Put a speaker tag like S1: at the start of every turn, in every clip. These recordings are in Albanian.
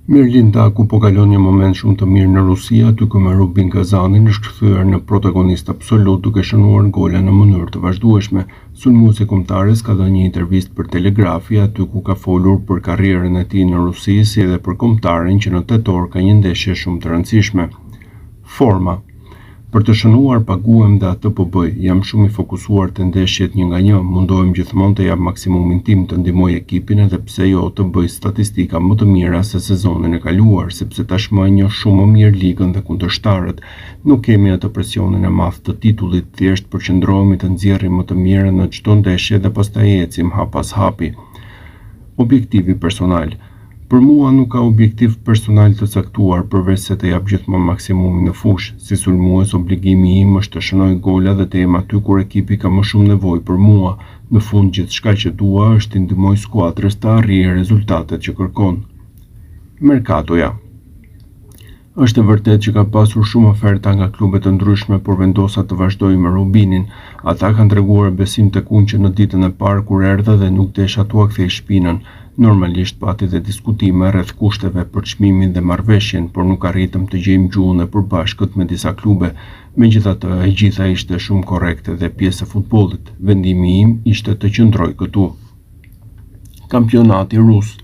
S1: Mirlinda, ku po kalon një moment shumë të mirë në Rusi, aty ku me Rubin Kazanin është kthyer në protagonist absolut duke shënuar gola në mënyrë të vazhdueshme. Sulmuesi kombëtares ka dhënë një intervistë për Telegrafi aty ku ka folur për karrierën e tij në Rusi si edhe për kombëtaren që në tetor ka një ndeshje shumë të rëndësishme. Forma. Për të shënuar paguhem dhe atë po bëj. Jam shumë i fokusuar te ndeshjet 1-1. Mundohem gjithmonë të jap maksimumin tim të ndihmoj ekipin edhe pse jo të bëj statistika më të mira se sezonin e kaluar, sepse tashmë e njoh shumë më mirë ligën dhe kundërshtarët. Nuk kemi atë presionin e madh të titullit, thjesht përqendrohemi të nxjerrim më të mirën në çdo ndeshje dhe pastaj ecim hap pas hapi. Objektivi personal. Për mua nuk ka objektiv personal të caktuar përveç se të jap gjithmonë maksimumin në fushë. Si sulmues, obligimi im është të shënoj gola dhe të jem aty kur ekipi ka më shumë nevojë për mua. Në fund gjithçka që dua është të ndihmoj skuadrës të arrijë rezultatet që kërkon. Merkatoja. Është e vërtetë që ka pasur shumë oferta nga klube të ndryshme, por vendosa të vazhdoj me Rubinin. Ata kanë treguar besim tek unë që në ditën e parë kur erdha dhe nuk desha t'ua kthej shpinën. Normalisht pati dhe diskutime rreth kushteve për çmimin dhe marrëveshjen, por nuk arritëm të gjejmë gjuhën e përbashkët me disa klube. Megjithatë, e gjitha ishte shumë korrekte dhe pjesë e futbollit. Vendimi im ishte të qëndroj këtu. Kampionati rus.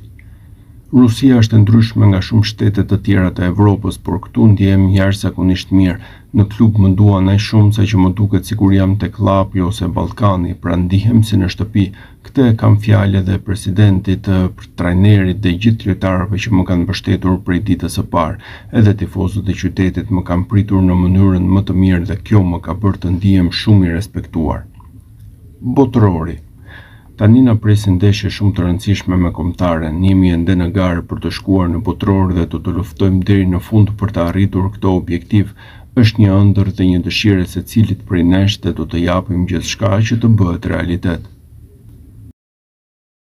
S1: Rusia është e ndryshme nga shumë shtete të tjera të Evropës, por këtu ndihem jashtëzakonisht mirë. Në klub më duan aq shumë sa që më duket sikur jam tek llapi ose Ballkani, pra ndihem si në shtëpi. Këtë e kam fjalë edhe presidentit, trajnerit dhe gjithë lojtarëve që më kanë mbështetur prej ditës së parë. Edhe tifozët e qytetit më kanë pritur në mënyrën më të mirë dhe kjo më ka bërë të ndihem shumë i respektuar. Botërori. Tani na presin ndeshje shumë të rëndësishme me kombëtaren. Jemi ende në garë për të shkuar në botror dhe të luftojmë deri në fund për të arritur këtë objektiv. Është një ëndër dhe një dëshirë secilit prej nesh dhe do të japim gjithçka që të bëhet realitet.